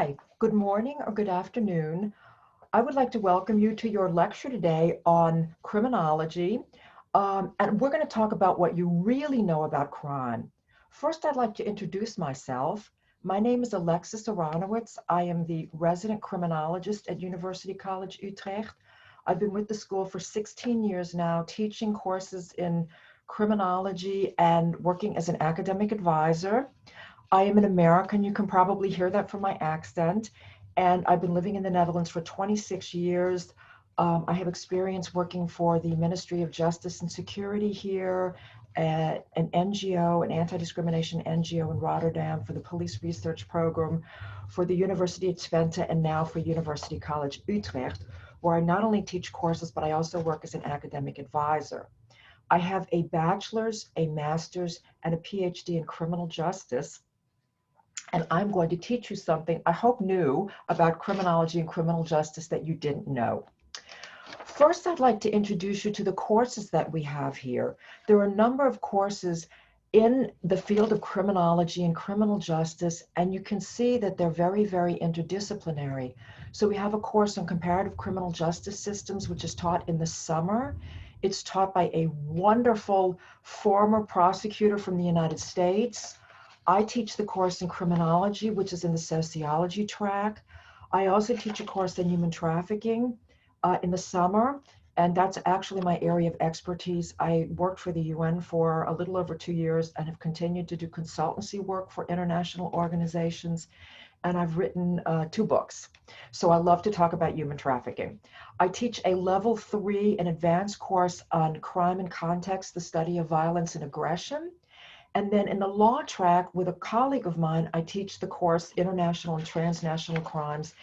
Hi, good morning or good afternoon. I would like to welcome you to your lecture today on criminology. And we're going to talk about what you really know about crime. First, I'd like to introduce myself. My name is Alexis Aronowitz. I am the resident criminologist at University College Utrecht. I've been with the school for 16 years now, teaching courses in criminology and working as an academic advisor. I am an American. You can probably hear that from my accent. And I've been living in the Netherlands for 26 years. I have experience working for the Ministry of Justice and Security here, at an NGO, an anti-discrimination NGO in Rotterdam, for the Police Research Program, for the University of Twente, and now for University College Utrecht, where I not only teach courses, but I also work as an academic advisor. I have a bachelor's, a master's, and a PhD in criminal justice. And I'm going to teach you something I hope new about criminology and criminal justice that you didn't know. First, I'd like to introduce you to the courses that we have here. There are a number of courses in the field of criminology and criminal justice, and you can see that they're very, very interdisciplinary. So we have a course on comparative criminal justice systems, which is taught in the summer. It's taught by a wonderful former prosecutor from the United States. I teach the course in criminology, which is in the sociology track. I also teach a course in human trafficking in the summer, and that's actually my area of expertise. I worked for the UN for a little over 2 years and have continued to do consultancy work for international organizations, and I've written 2 books. So I love to talk about human trafficking. I teach a level 3, an advanced course on crime and context, the study of violence and aggression. And then in the law track, with a colleague of mine, I teach the course International and Transnational Crimes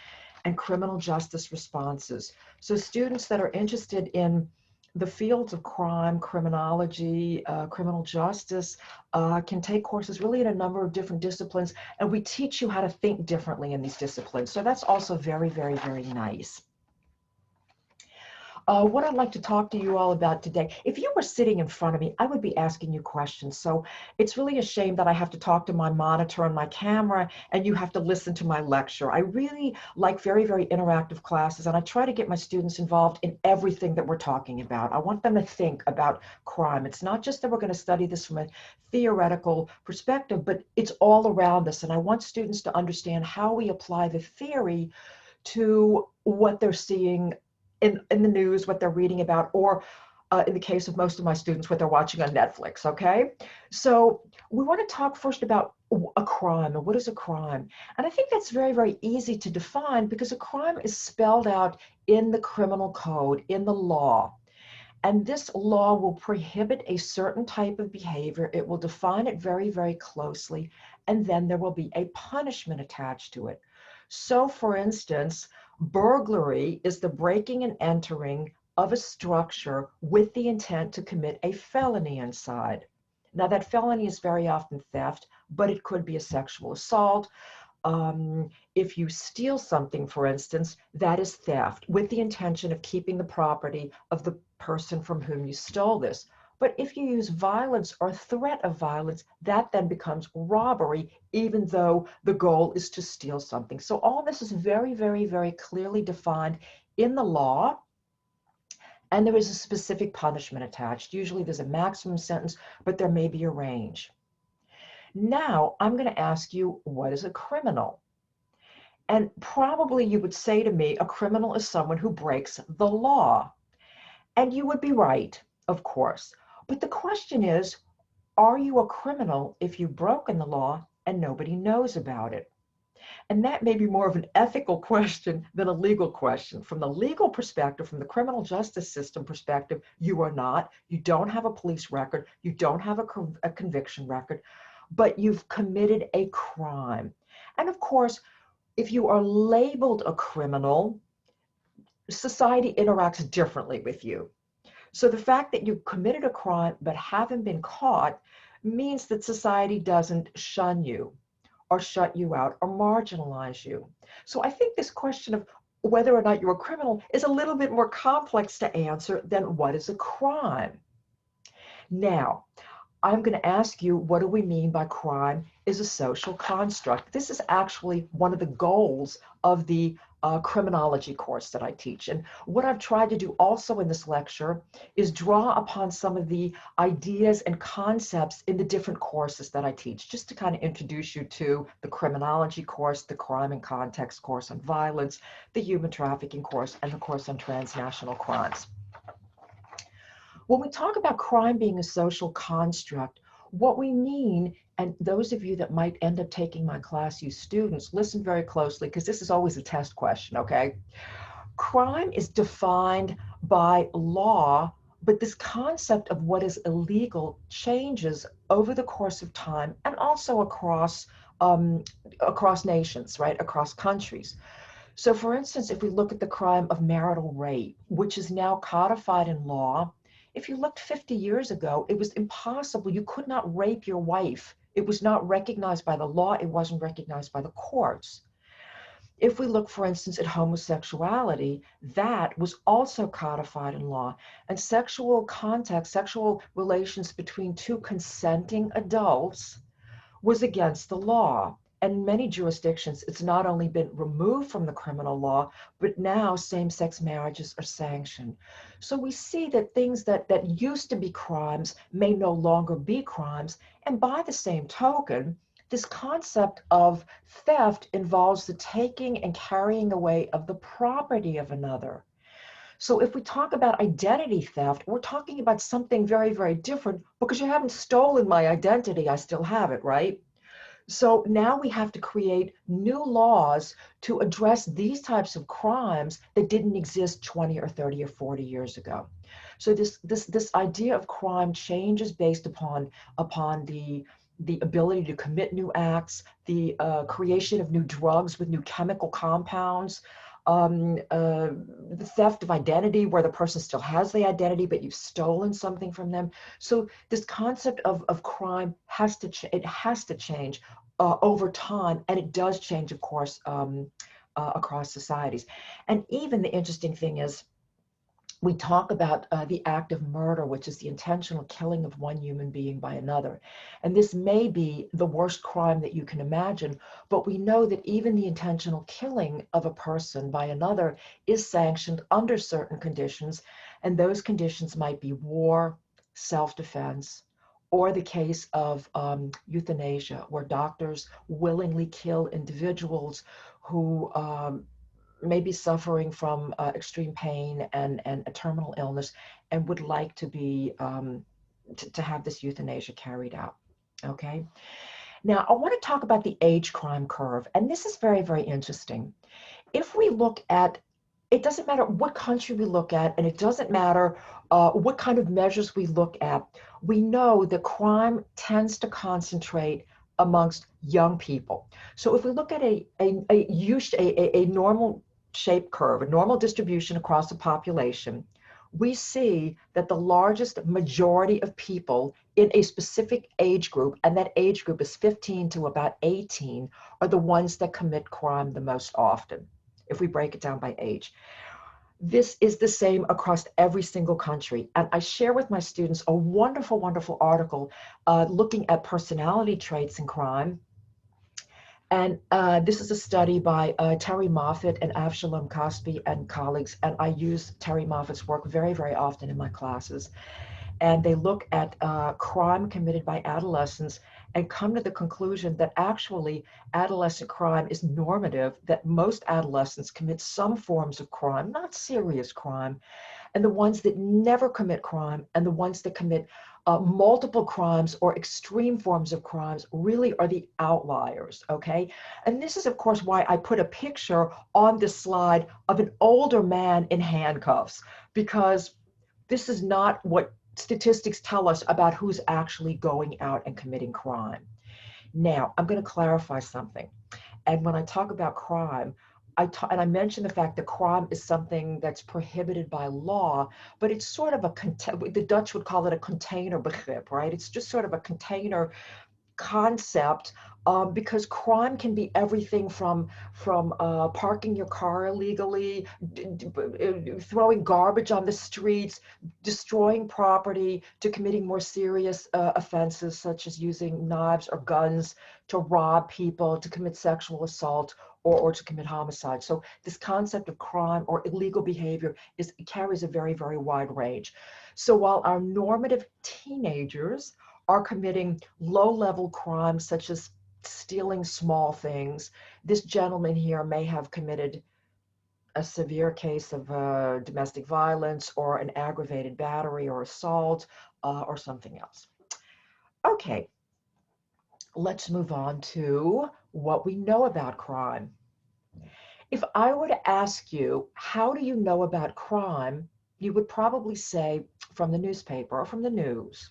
and Criminal Justice Responses. So students that are interested in the fields of crime, criminology, criminal justice, can take courses really in a number of different disciplines, and we teach you how to think differently in these disciplines. So that's also very, very, very nice. What I'd like to talk to you all about today, if you were sitting in front of me, I would be asking you questions. So it's really a shame that I have to talk to my monitor and my camera, and you have to listen to my lecture. I really like very, very interactive classes, and I try to get my students involved in everything that we're talking about. I want them to think about crime. It's not just that we're going to study this from a theoretical perspective, but it's all around us. And I want students to understand how we apply the theory to what they're seeing in the news, what they're reading about, or in the case of most of my students, what they're watching on Netflix, okay? So we want to talk first about a crime, and what is a crime? And I think that's very, very easy to define because a crime is spelled out in the criminal code, in the law. And this law will prohibit a certain type of behavior. It will define it very, very closely, and then there will be a punishment attached to it. So for instance, burglary is the breaking and entering of a structure with the intent to commit a felony inside. Now that felony is very often theft, but it could be a sexual assault. If you steal something, for instance, that is theft with the intention of keeping the property of the person from whom you stole this. But if you use violence or threat of violence, that then becomes robbery, even though the goal is to steal something. So all this is very, very, very clearly defined in the law, and there is a specific punishment attached. Usually there's a maximum sentence, but there may be a range. Now, I'm going to ask you, what is a criminal? And probably you would say to me, a criminal is someone who breaks the law. And you would be right, of course. But the question is, are you a criminal if you've broken the law and nobody knows about it? And that may be more of an ethical question than a legal question. From the legal perspective, from the criminal justice system perspective, you are not. You don't have a police record. You don't have a conviction record, but you've committed a crime. And of course, if you are labeled a criminal, society interacts differently with you. So the fact that you committed a crime but haven't been caught means that society doesn't shun you or shut you out or marginalize you. So I think this question of whether or not you're a criminal is a little bit more complex to answer than what is a crime. Now, I'm going to ask you, what do we mean by crime is a social construct? This is actually one of the goals of the criminology course that I teach. And what I've tried to do also in this lecture is draw upon some of the ideas and concepts in the different courses that I teach, just to kind of introduce you to the criminology course, the crime and context course on violence, the human trafficking course, and the course on transnational crimes. When we talk about crime being a social construct, what we mean, and those of you that might end up taking my class, you students, listen very closely, because this is always a test question, okay? Crime is defined by law, but this concept of what is illegal changes over the course of time and also across nations, right? Across countries. So for instance, if we look at the crime of marital rape, which is now codified in law, if you looked 50 years ago, it was impossible. You could not rape your wife. It was not recognized by the law. It wasn't recognized by the courts. If we look, for instance, at homosexuality, that was also codified in law. And sexual contact, sexual relations between two consenting adults was against the law. And in many jurisdictions, it's not only been removed from the criminal law, but now same-sex marriages are sanctioned. So we see that things that used to be crimes may no longer be crimes. And by the same token, this concept of theft involves the taking and carrying away of the property of another. So if we talk about identity theft, we're talking about something very, very different, because you haven't stolen my identity, I still have it, right? So now we have to create new laws to address these types of crimes that didn't exist 20 or 30 or 40 years ago. So this idea of crime changes based upon the ability to commit new acts, the creation of new drugs with new chemical compounds, the theft of identity where the person still has the identity, but you've stolen something from them. So this concept of crime has to change over time, and it does change, of course, across societies. And even the interesting thing is, we talk about the act of murder, which is the intentional killing of one human being by another. And this may be the worst crime that you can imagine, but we know that even the intentional killing of a person by another is sanctioned under certain conditions. And those conditions might be war, self-defense, or the case of euthanasia, where doctors willingly kill individuals who may be suffering from extreme pain and a terminal illness, and would like to be to have this euthanasia carried out. Okay. Now I want to talk about the age crime curve, and this is very, very interesting. If we look at, it doesn't matter what country we look at, and it doesn't matter what kind of measures we look at, we know that crime tends to concentrate amongst young people. So if we look at a normal shape curve, a normal distribution across the population, we see that the largest majority of people in a specific age group, and that age group is 15 to about 18, are the ones that commit crime the most often, if we break it down by age. This is the same across every single country. And I share with my students a wonderful, wonderful article looking at personality traits in crime. And this is a study by Terry Moffat and Avshalom Caspi and colleagues. And I use Terry Moffat's work very, very often in my classes. And they look at crime committed by adolescents and come to the conclusion that actually adolescent crime is normative, that most adolescents commit some forms of crime, not serious crime, and the ones that never commit crime and the ones that commit multiple crimes or extreme forms of crimes really are the outliers, okay? And this is, of course, why I put a picture on this slide of an older man in handcuffs, because this is not what statistics tell us about who's actually going out and committing crime. Now, I'm going to clarify something. And when I talk about crime, and I mentioned the fact that crime is something that's prohibited by law, but it's sort of the Dutch would call it a container begrip, right? It's just sort of a container concept, because crime can be everything from parking your car illegally, throwing garbage on the streets, destroying property, to committing more serious offenses such as using knives or guns to rob people, to commit sexual assault, or to commit homicide. So this concept of crime or illegal behavior carries a very, very wide range. So while our normative teenagers are committing low-level crimes such as stealing small things, this gentleman here may have committed a severe case of domestic violence or an aggravated battery or assault, or something else. Okay, let's move on to what we know about crime. If I were to ask you, how do you know about crime? You would probably say from the newspaper or from the news.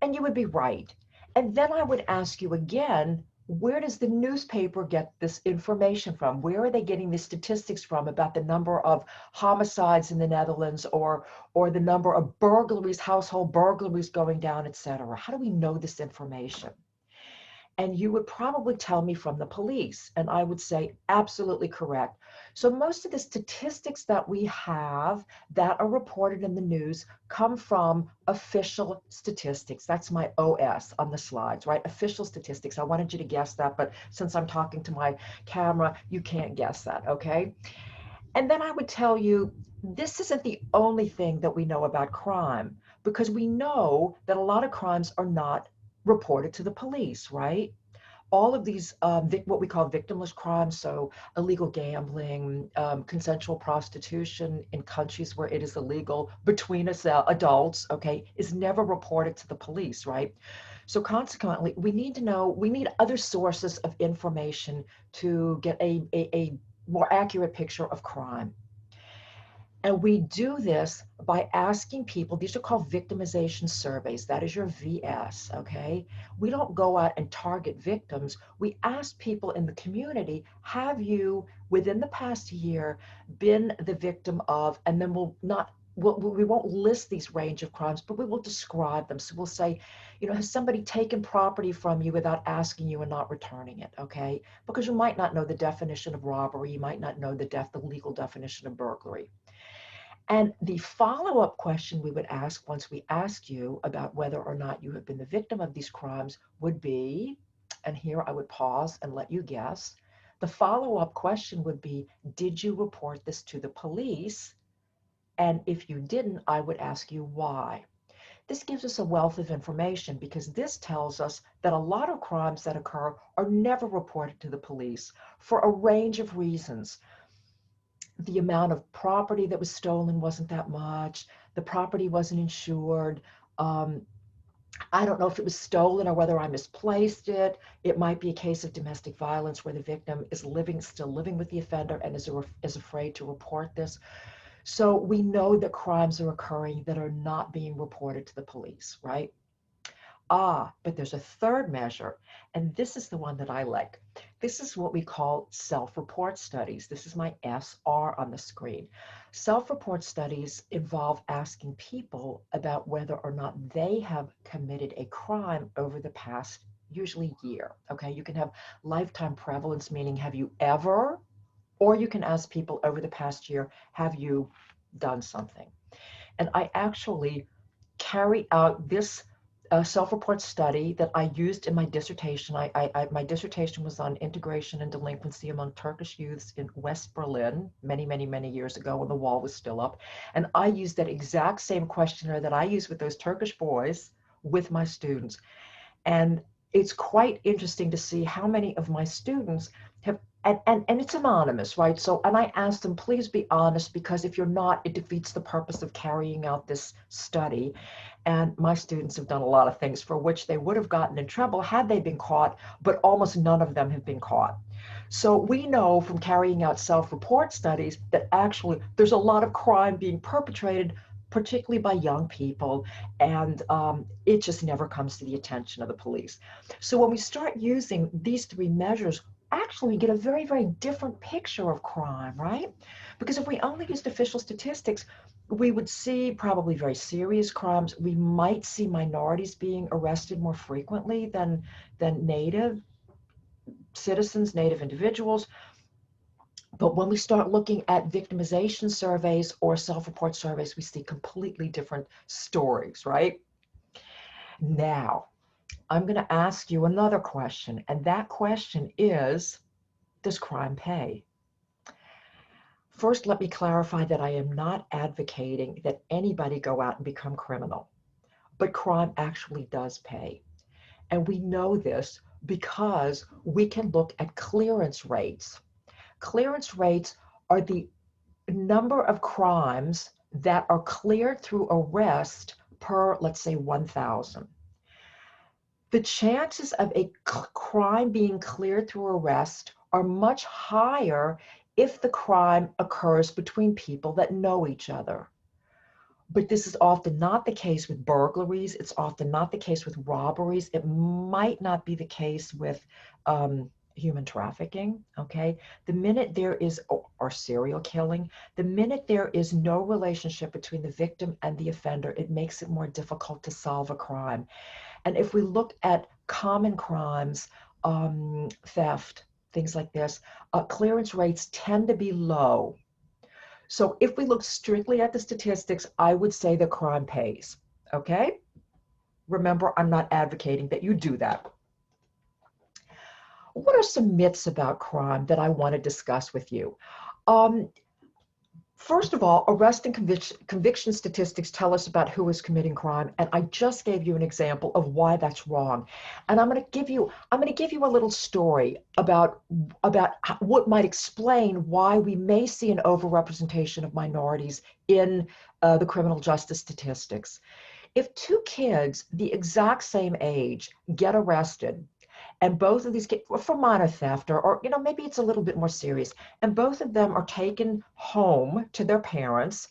And you would be right. And then I would ask you again, where does the newspaper get this information from? Where are they getting the statistics from about the number of homicides in the Netherlands, or the number of burglaries, household burglaries going down, et cetera? How do we know this information? And you would probably tell me from the police. And I would say, absolutely correct. So most of the statistics that we have that are reported in the news come from official statistics. That's my OS on the slides, right? Official statistics. I wanted you to guess that, but since I'm talking to my camera, you can't guess that, okay? And then I would tell you, this isn't the only thing that we know about crime, because we know that a lot of crimes are not reported to the police, right? All of these, what we call victimless crimes, so illegal gambling, consensual prostitution in countries where it is illegal between us adults, okay, is never reported to the police, right? So consequently, we need to know, we need other sources of information to get a more accurate picture of crime. And we do this by asking people, these are called victimization surveys. That is your VS, okay? We don't go out and target victims. We ask people in the community, have you, within the past year, been the victim of, and then we won't list these range of crimes, but we will describe them. So we'll say, has somebody taken property from you without asking you and not returning it, okay? Because you might not know the definition of robbery. You might not know the legal definition of burglary. And the follow-up question we would ask once we ask you about whether or not you have been the victim of these crimes would be, and here I would pause and let you guess, the follow-up question would be, did you report this to the police? And if you didn't, I would ask you why. This gives us a wealth of information, because this tells us that a lot of crimes that occur are never reported to the police for a range of reasons. The amount of property that was stolen wasn't that much. The property wasn't insured. I don't know if it was stolen or whether I misplaced it. It might be a case of domestic violence where the victim is still living with the offender and is afraid to report this. So we know that crimes are occurring that are not being reported to the police, right? But there's a third measure, and this is the one that I like. This is what we call self-report studies. This is my SR on the screen. Self-report studies involve asking people about whether or not they have committed a crime over the past, usually year, okay? You can have lifetime prevalence, meaning have you ever, or you can ask people over the past year, have you done something? And I actually carry out this self-report study that I used in my dissertation. My dissertation was on integration and delinquency among Turkish youths in West Berlin many, many, many years ago when the wall was still up. And I used that exact same questionnaire that I used with those Turkish boys with my students. And it's quite interesting to see how many of my students have, and it's anonymous, right? So, and I asked them, please be honest, because if you're not, it defeats the purpose of carrying out this study. And my students have done a lot of things for which they would have gotten in trouble had they been caught, but almost none of them have been caught. So we know from carrying out self-report studies that actually there's a lot of crime being perpetrated, particularly by young people, and it just never comes to the attention of the police. So when we start using these three measures, actually get a very, very different picture of crime, right? Because if we only used official statistics, we would see probably very serious crimes. We might see minorities being arrested more frequently than native citizens, native individuals. But when we start looking at victimization surveys or self-report surveys, we see completely different stories, right? Now, I'm going to ask you another question, and that question is, does crime pay? First, let me clarify that I am not advocating that anybody go out and become criminal, but crime actually does pay. And we know this because we can look at clearance rates. Clearance rates are the number of crimes that are cleared through arrest per, let's say, 1,000. The chances of a crime being cleared through arrest are much higher if the crime occurs between people that know each other. But this is often not the case with burglaries. It's often not the case with robberies. It might not be the case with human trafficking, okay? The minute there is, or serial killing, the minute there is no relationship between the victim and the offender, it makes it more difficult to solve a crime. And if we look at common crimes, theft, things like this, clearance rates tend to be low. So if we look strictly at the statistics, I would say the crime pays, okay? Remember, I'm not advocating that you do that. What are some myths about crime that I want to discuss with you? Um, First of all, arrest and conviction statistics tell us about who is committing crime, and I just gave you an example of why that's wrong. And I'm going to give you a little story about what might explain why we may see an overrepresentation of minorities in the criminal justice statistics. If two kids the exact same age get arrested, and both of these kids for minor theft, or maybe it's a little bit more serious, and both of them are taken home to their parents,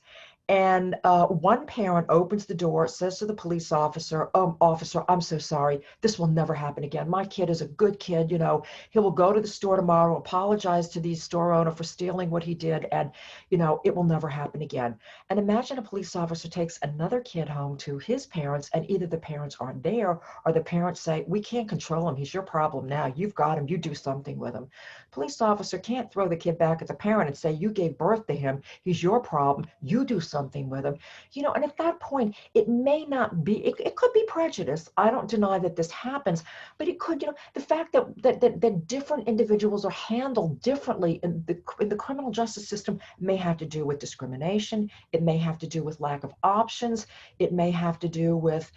and one parent opens the door, says to the police officer, officer, I'm so sorry, this will never happen again. My kid is a good kid, he will go to the store tomorrow, apologize to the store owner for stealing what he did, and it will never happen again. And imagine a police officer takes another kid home to his parents, and either the parents aren't there, or the parents say, we can't control him, he's your problem now, you've got him, you do something with him. Police officer can't throw the kid back at the parent and say, you gave birth to him, he's your problem, you do something with him. And at that point, it may not be, it could be prejudice. I don't deny that this happens, but it could, the fact that different individuals are handled differently in the criminal justice system may have to do with discrimination. It may have to do with lack of options. It may have to do with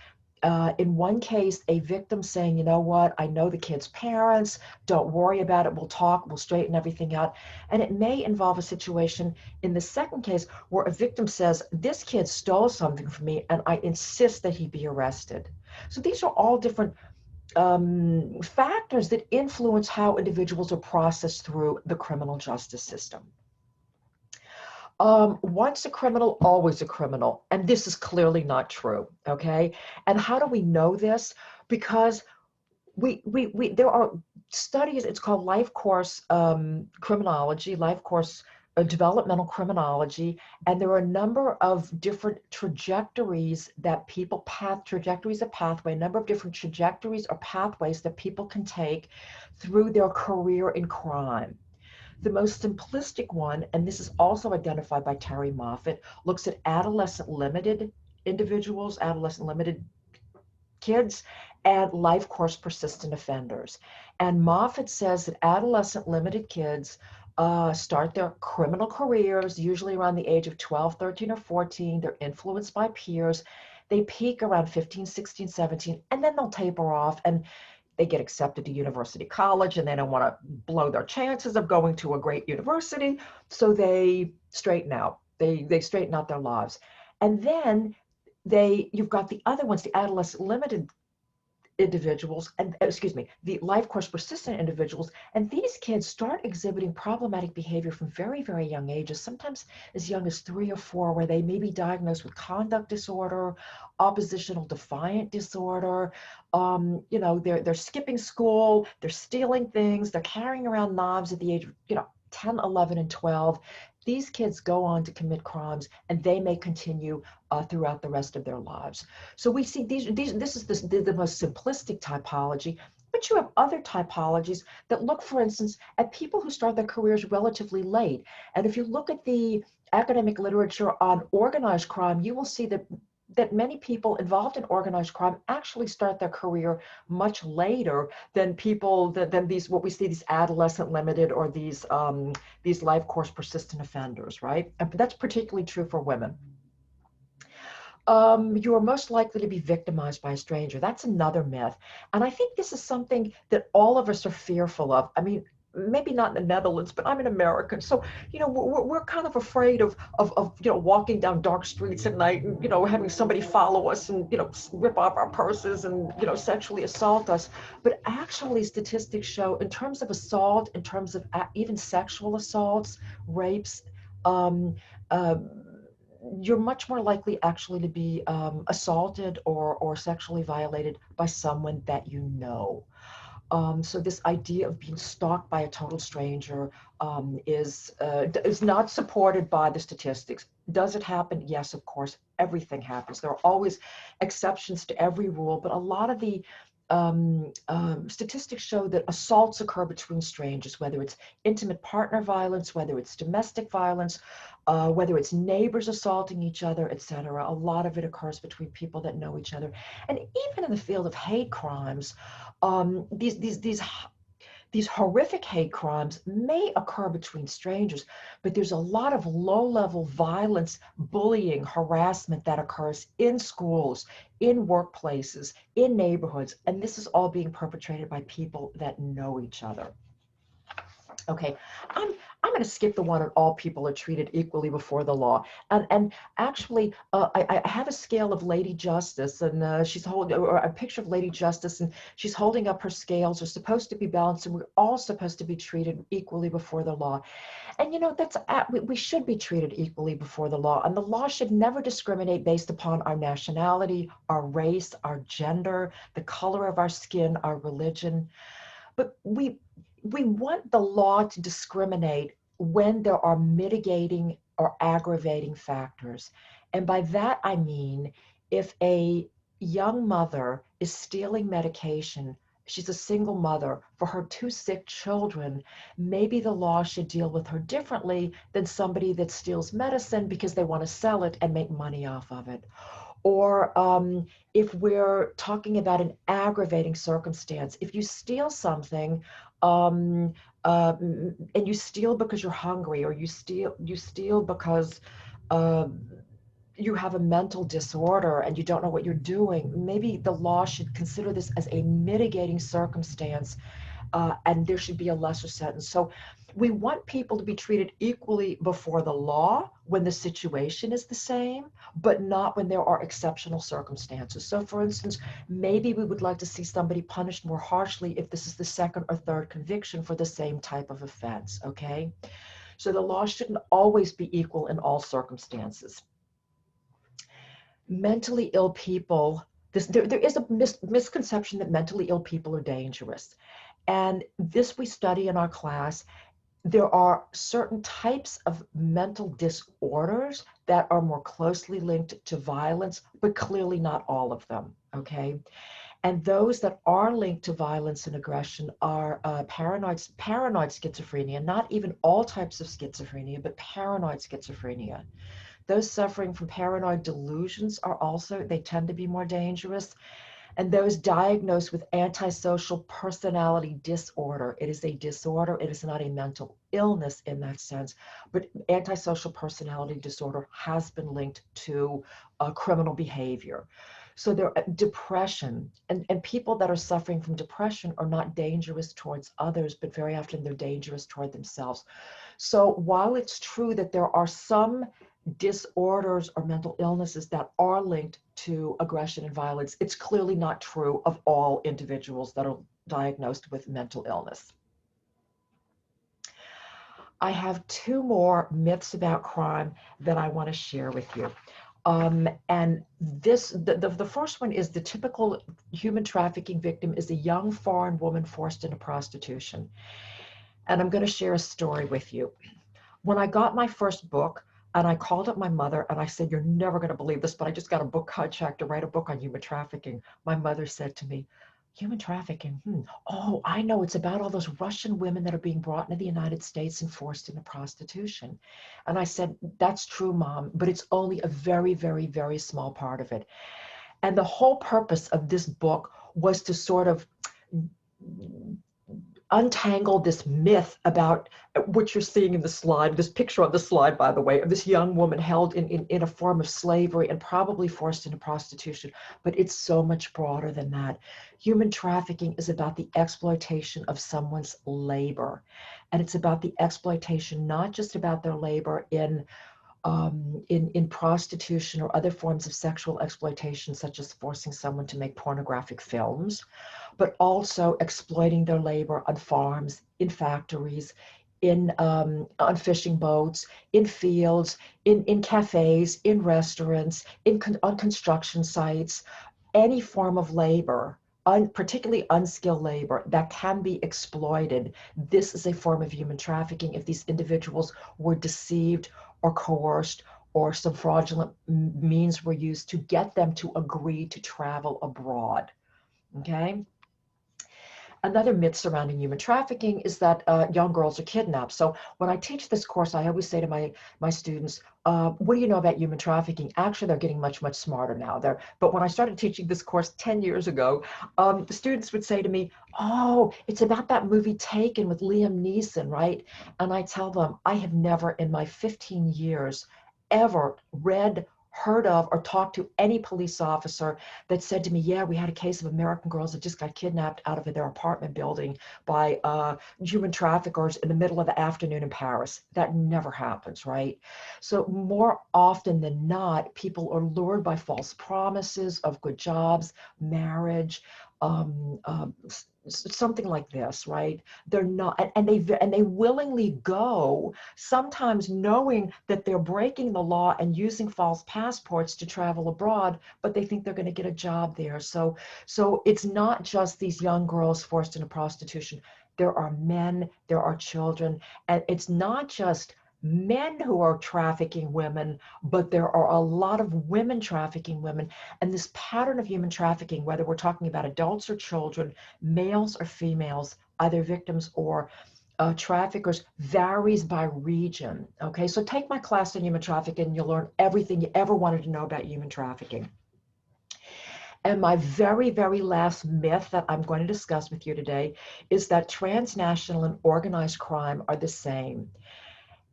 in one case, a victim saying, you know what, I know the kid's parents, don't worry about it, we'll talk, we'll straighten everything out. And it may involve a situation in the second case where a victim says, this kid stole something from me and I insist that he be arrested. So these are all different factors that influence how individuals are processed through the criminal justice system. Once a criminal, always a criminal. And this is clearly not true, okay? And how do we know this? Because there are studies, it's called life course criminology, life course developmental criminology, and there are a number of different trajectories that trajectories of pathway, a number of different trajectories or pathways that people can take through their career in crime. The most simplistic one, and this is also identified by Terry Moffat, looks at adolescent limited individuals, adolescent limited kids, and life course persistent offenders. And Moffat says that adolescent limited kids start their criminal careers usually around the age of 12, 13, or 14. They're influenced by peers. They peak around 15, 16, 17, and then they'll taper off, and they get accepted to university college, and they don't want to blow their chances of going to a great university, so they straighten out. They straighten out their lives. And then you've got the other ones, the adolescent limited individuals, and excuse me, the life course persistent individuals, and these kids start exhibiting problematic behavior from very, very young ages, sometimes as young as 3 or 4, where they may be diagnosed with conduct disorder, oppositional defiant disorder. They're skipping school, they're stealing things, they're carrying around knives at the age of 10, 11, and 12. These kids go on to commit crimes, and they may continue throughout the rest of their lives. So we see this is the most simplistic typology, but you have other typologies that look, for instance, at people who start their careers relatively late. And if you look at the academic literature on organized crime, you will see that many people involved in organized crime actually start their career much later than people than these, what we see, these adolescent limited, or these life course persistent offenders, right? And that's particularly true for women. You are most likely to be victimized by a stranger. That's another myth. And I think this is something that all of us are fearful of. I mean, maybe not in the Netherlands, but I'm an American. So, we're kind of afraid of walking down dark streets at night and, having somebody follow us and, rip off our purses and, sexually assault us. But actually, statistics show, in terms of assault, in terms of even sexual assaults, rapes, um, uh, you're much more likely actually to be assaulted or sexually violated by someone that you know. So this idea of being stalked by a total stranger is not supported by the statistics. Does it happen? Yes, of course. Everything happens. There are always exceptions to every rule, but a lot of the statistics show that assaults occur between strangers, whether it's intimate partner violence, whether it's domestic violence, whether it's neighbors assaulting each other, etc. A lot of it occurs between people that know each other. And even in the field of hate crimes, these horrific hate crimes may occur between strangers, but there's a lot of low-level violence, bullying, harassment that occurs in schools, in workplaces, in neighborhoods, and this is all being perpetrated by people that know each other. Okay, I'm going to skip the one on all people are treated equally before the law. And actually, I have a scale of Lady Justice, and she's holding, or a picture of Lady Justice, and she's holding up her scales. They're supposed to be balanced, and we're all supposed to be treated equally before the law. And we should be treated equally before the law, and the law should never discriminate based upon our nationality, our race, our gender, the color of our skin, our religion. But we want the law to discriminate when there are mitigating or aggravating factors. And by that, I mean, if a young mother is stealing medication, she's a single mother for her 2 sick children, maybe the law should deal with her differently than somebody that steals medicine because they want to sell it and make money off of it. Or if we're talking about an aggravating circumstance, if you steal something, um, and you steal because you're hungry, or you steal because uh, you have a mental disorder and you don't know what you're doing, maybe the law should consider this as a mitigating circumstance, and there should be a lesser sentence. So we want people to be treated equally before the law when the situation is the same, but not when there are exceptional circumstances. So for instance, maybe we would like to see somebody punished more harshly if this is the second or third conviction for the same type of offense, okay? So the law shouldn't always be equal in all circumstances. Mentally ill people, there is a misconception that mentally ill people are dangerous. And this we study in our class. There are certain types of mental disorders that are more closely linked to violence, but clearly not all of them, okay? And those that are linked to violence and aggression are paranoid schizophrenia, not even all types of schizophrenia, but paranoid schizophrenia. Those suffering from paranoid delusions they tend to be more dangerous. And those diagnosed with antisocial personality disorder. It is a disorder. It is not a mental illness in that sense, but antisocial personality disorder has been linked to criminal behavior. So depression, and people that are suffering from depression are not dangerous towards others, but very often they're dangerous toward themselves. So while it's true that there are some disorders or mental illnesses that are linked to aggression and violence. It's clearly not true of all individuals that are diagnosed with mental illness. I have two more myths about crime that I want to share with you. And the first one is the typical human trafficking victim is a young foreign woman forced into prostitution. And I'm going to share a story with you. When I got my first book, and I called up my mother and I said, "You're never going to believe this, but I just got a book contract to write a book on human trafficking." My mother said to me, "Human trafficking? Oh, I know. It's about all those Russian women that are being brought into the United States and forced into prostitution." And I said, "That's true, Mom, but it's only a very, very, very small part of it." And the whole purpose of this book was to sort of untangle this myth about what you're seeing in the slide, this picture on the slide, by the way, of this young woman held in a form of slavery and probably forced into prostitution. But it's so much broader than that. Human trafficking is about the exploitation of someone's labor. And it's about the exploitation, not just about their labor in prostitution or other forms of sexual exploitation, such as forcing someone to make pornographic films, but also exploiting their labor on farms, in factories, on fishing boats, in fields, in cafes, in restaurants, on construction sites, any form of labor. Particularly unskilled labor that can be exploited. This is a form of human trafficking if these individuals were deceived or coerced or some fraudulent means were used to get them to agree to travel abroad. Okay? Another myth surrounding human trafficking is that young girls are kidnapped. So when I teach this course, I always say to my students, what do you know about human trafficking? Actually, they're getting much, much smarter now. But when I started teaching this course 10 years ago, the students would say to me, "Oh, it's about that movie Taken with Liam Neeson, right?" And I tell them, I have never in my 15 years ever read, heard of, or talked to any police officer that said to me, "Yeah, we had a case of American girls that just got kidnapped out of their apartment building by human traffickers in the middle of the afternoon in Paris." That never happens, right? So more often than not, people are lured by false promises of good jobs, marriage, something like this, right? They're not, and they willingly go, sometimes knowing that they're breaking the law and using false passports to travel abroad, but they think they're going to get a job there. So it's not just these young girls forced into prostitution. There are men, there are children, and it's not just men who are trafficking women, but there are a lot of women trafficking women. And this pattern of human trafficking, whether we're talking about adults or children, males or females, either victims or traffickers, varies by region. Okay, so take my class on human trafficking and you'll learn everything you ever wanted to know about human trafficking. And my very, very last myth that I'm going to discuss with you today is that transnational and organized crime are the same.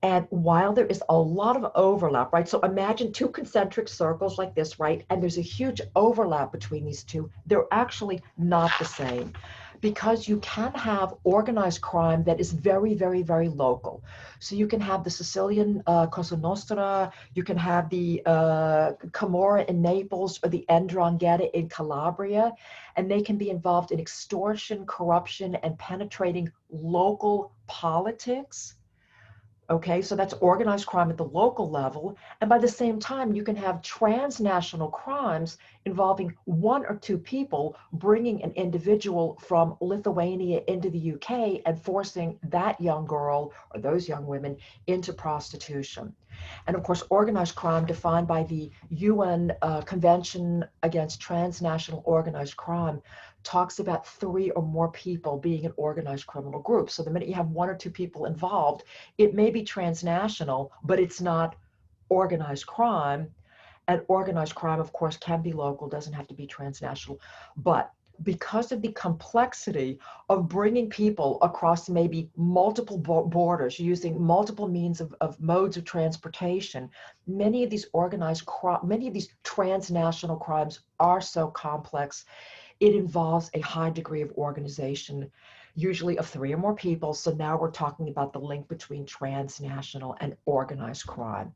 And while there is a lot of overlap, right? So imagine two concentric circles like this, right? And there's a huge overlap between these two. They're actually not the same, because you can have organized crime that is very, very, very local. So you can have the Sicilian Cosa Nostra, you can have the Camorra in Naples or the 'Ndrangheta in Calabria, and they can be involved in extortion, corruption, and penetrating local politics. Okay, so that's organized crime at the local level. And by the same time, you can have transnational crimes involving one or two people bringing an individual from Lithuania into the UK and forcing that young girl or those young women into prostitution. And of course, organized crime, defined by the UN Convention Against Transnational Organized Crime, talks about three or more people being an organized criminal group. So the minute you have one or two people involved, it may be transnational, but it's not organized crime. And organized crime, of course, can be local, doesn't have to be transnational. But because of the complexity of bringing people across maybe multiple borders, using multiple means of modes of transportation, many of these transnational crimes are so complex. It involves a high degree of organization, usually of three or more people. So now we're talking about the link between transnational and organized crime.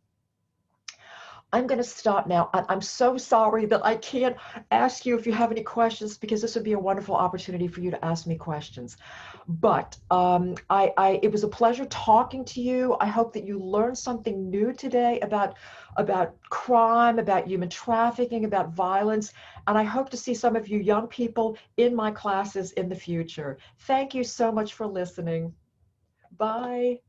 I'm going to stop now. I'm so sorry that I can't ask you if you have any questions, because this would be a wonderful opportunity for you to ask me questions. But it was a pleasure talking to you. I hope that you learned something new today about crime, about human trafficking, about violence. And I hope to see some of you young people in my classes in the future. Thank you so much for listening. Bye.